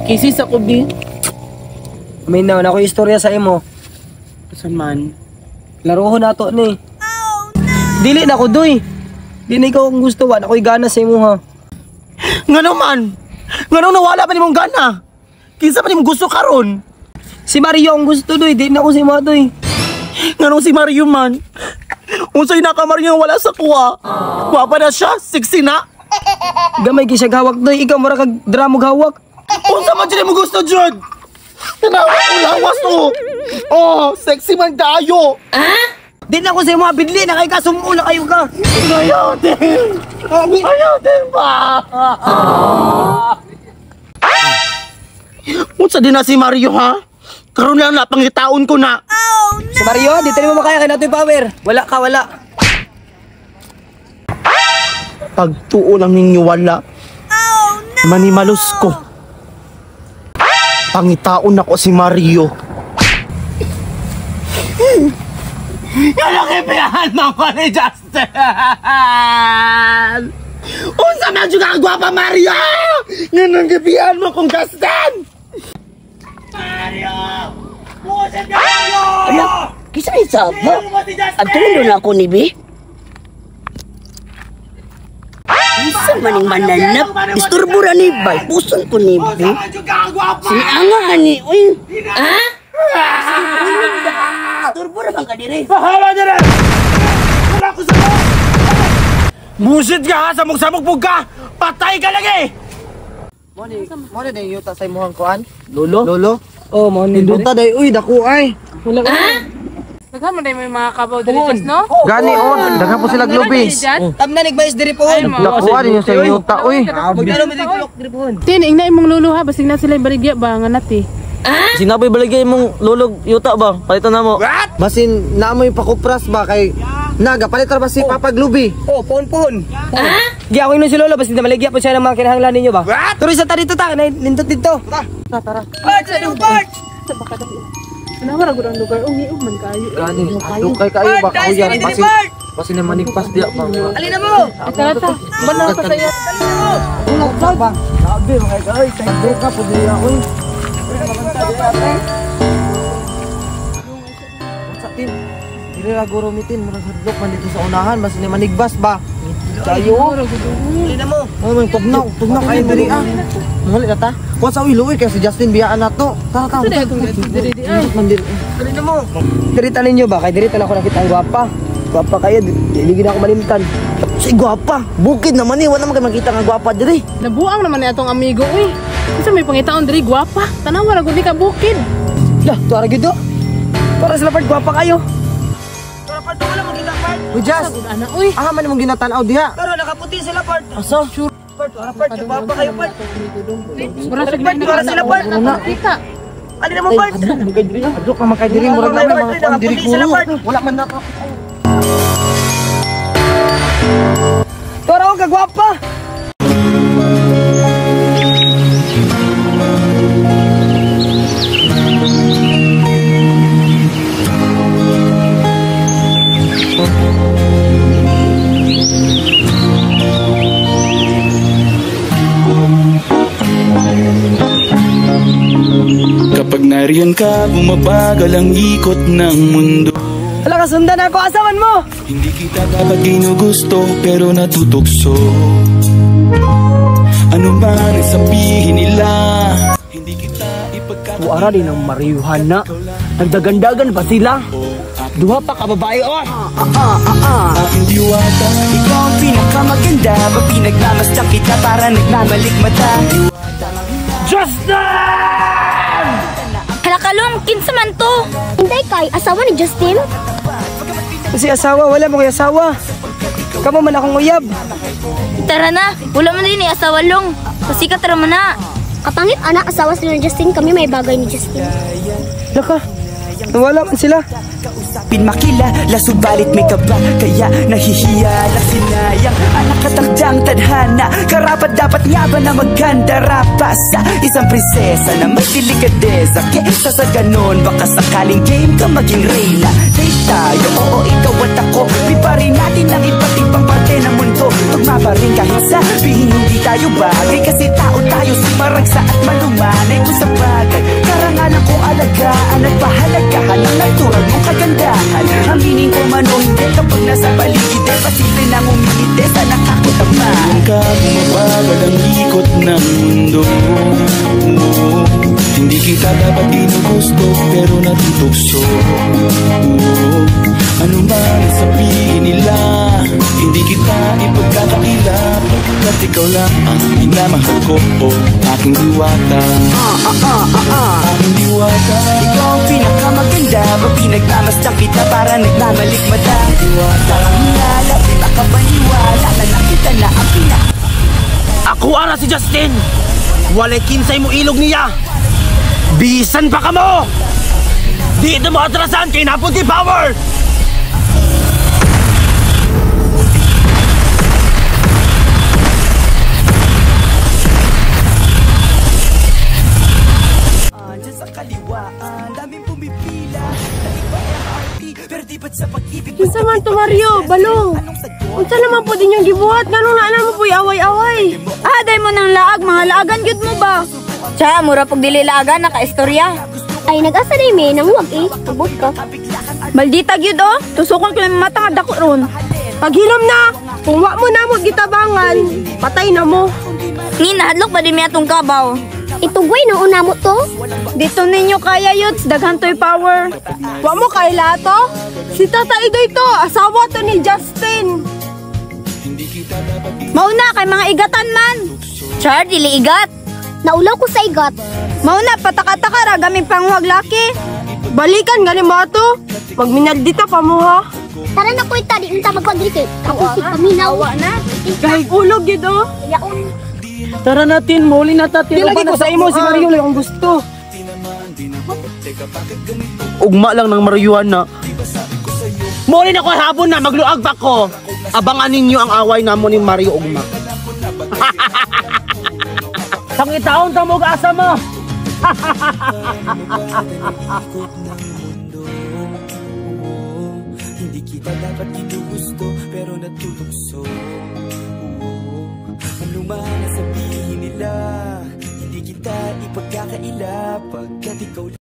Kisis ako, bi. May na ako istorya sa imo. Saan man? Laruho na to ni. Oh, no! Dili na ko doy. Di na ikaw ang gusto wa ako'y gana sa imo ha. Ngano man? Ngano nawala pa nimong gana? Kinsa pa nimong gusto karon? Si Mario ang gusto doy, di na ko si mo doy. Ngano si Mario man? Unsay naka Mario wala sa kuha? Guwapa na siya, sexy na. Gamay gi siya hawak doy, ikaw mura kag dramo hawak. Unsa man jud mo gusto jud? Tanawa ko lawas to. Oh, sexy man tayo. Di na ko sa imo bidli na kay kasumuo na kayo ka. Ayaw din. Ayaw din ba? Unsa din na si Mario ha? Karon lang napangitaon ko na. Oh, no! Si Mario, di tayo mo makaya kay natoy power. Wala ka, wala. Pagtuo lang ninyo wala. Oh, no! Manimalos ko. Pangitaon ako si Mario. Nalakipihan mo ko ni Justin! Unsa man juga ang gwapa Mario! Nalakipihan mo kong Justin! Mario! Buset ka Mario! Anak, kisa-isa ba? At tulo na ako ni Bi? Isa maning mananap, isturbura ni Bay, puson ko ni Bi. Sinanga ni, uy! Ha? Isturbura bang ka dire? Bahala na rin! Wala ko sa'yo! Buset ka ha! Samog-samog po ka! Patay ka lagi! Mo na yuta sa imong kuan? Lolo? Lolo? Oh, mo ni. Hinduta day, uy, dako ay! Ha? Daghan mo dahil may mga kabaw diri just, no? Gani on, daghan po sila globis. Tamna nigbayis diri po. Nakuha ninyo sa yuta, uy! Magkano mo diri diri po? Tin, ingna imong lulo ha, basig na sila baligya ba nga nati. Sinabi baligay mong lulog yuta ba? Palitan na mo. Basin naamoy pakupras ba kay naga palitan ba si Papa Glubi? Oh, pon. Gi ako ino si Lolo basta maligya po siya ng mga kinahanglan ninyo ba? Tuloy sa ta dito ta, nindot dito. Tara. Bart! Anawara gud ang lugar umiog man kayo. Gani, dukay kayo ba kuya basin na manigpas diya ba? Ali na mo. Tara. Banaw ka sayo. Ulog ba? Sabi mga guys, tay duka po diya ako. Sa tin. Dire ra guro mitin murag hadlok man dito sa unahan basin na manigbas ba? Kayo. Ali na mo. Oh, may tugnaw kayo diri ah. Ngali na ta. Kuha sa ulo kay si Justin biyaan na to. Tara. Diri di ay. Ali na mo. Dirita ninyo ba? Kay dirita na ako nakita ang gwapa. Gwapa kayo, di gina ako malimtan. Si gwapa. Bukid naman eh, wala naman kayo makita nga gwapa diri. Nabuang naman ni atong amigo uy. Isa may pangitaon diri gwapa. Tanawa ra gud ni ka bukid. Lah, tuara gid do. Para sila part gwapa kayo. Tuara part wala magita part. Uy, Just. Ana uy. Man mong ginatanaw diha. Pero nakaputi sila part. Asa? Part, tuara part, gwapa kayo part. Mura sa Tuara sila part. kita. Ali na mo part. Adlok naman kay diri murag naman mga kuan diri kulo. Wala man naka. Tuara ko kagwapa. Kapag nariyan ka, bumabagal ang ikot ng mundo. Hala, kasundan ako, asaman mo! Hindi kita dapat ginugusto, pero natutokso. Ano man ang sabihin nila, hindi kita ipagkakita. Buara din ang mariuhan na. Nagdagandagan pa sila. Duha pa ka babae, oh! Aking diwata, Ikaw ang pinakamaganda, pag pinagmamasdan kita para nagmamalik mata. Hala kalong, kinsa man to? Hindi kay, asawa ni Justin? Kasi asawa, wala mo kay asawa. Kamo man akong uyab. Tara na, wala man din ni asawa long. Pasikat tara man na. Kapangit anak, asawa sila ni Justin, kami may bagay ni Justin. Laka, nawala man sila. Pinmakilala, subalit may kaba, kaya nahihiya lang sinayang. Anak katagdang tadhana, karapat dapat nga ba na magkandara sa isang prinsesa na may delikadeza. Kesa sa ganon, baka sakaling game ka maging reyna. Date tayo, oo ikaw at ako, liparin natin ang iba't ibang parte ng mundo. pa rin kahit sabihin hindi tayo bagay. Kasi tao tayo, sumaragsa at malumanay. Kung sa bagay, karangalan kong alagaan at pahalagahan ang natural mong kagandahan. Aminin ko man o hindi, kapag nasa paligid pasimple nang umilite sa nakakutama. Ngayon ka bumabagal ang ikot ng mundo. Hindi kita dapat ginugusto pero natutokso. Ano man sabihin nila, hindi kita ipagkakaila. Pagkat ikaw lang ang minamahal ko, aking diwata. Aking diwata. Ikaw ang pinakamaganda, pag pinagmamasdan kita para nagmamalikmata. Diwata ang hinala, makapaniwala na nakita na ang Ako ara si Justin. Walay kinsay mo ilog niya. Bisan pa ka mo. Di mo atrasan kay napunti power. Diyan sa kaliwaan, daming pumipila. Naiba ang RP, pero di ba't sa pag-ibig. Kinsa man to Mario, balong. Unsa naman po din yung gibuhat, ganun na naman po away-away. Ah, day mo ng laag, mga laagan gyud mo ba? Cha, mura pag dili laagan, naka-istorya. Ay, nag-asa na yung nang wag eh. Abot ka. Maldita gyud oh, tusukon ko yung mata nga dako ron. Paghilom na, kung wa mo na mo gitabangan, patay na mo. Ni nahadlok ba di mi atong kabaw? Itugway na una mo to? Dito ninyo kaya yuts, daghan to'y power. Wa mo kaila to? Si Tata Idoy to, asawa to ni Justin. Mauna kay mga igatan man. Char, dili igat. Naulaw ko sa igat. Mauna, pataka-taka ra gaming panghuwag laki. Balikan gani mo to. Magminaldita pa mo ha. Tara na ko itadi, unta magpaglikit. Ako si paminaw. Na. Kahit ulog yun oh. Tara natin, muli na tatin. Lagi ko sa imo, si Mario lang ang gusto. Ugma lang ng marijuana. Muli na ko habon na magluag pa ko. Abangan ninyo ang away namo ni Mario ugma. Pangitaon ta mo asa mo. Hindi kita dapat ginugusto pero natutokso. Ano man ang sabihin nila, hindi kita ipagkakaila pagkat ikaw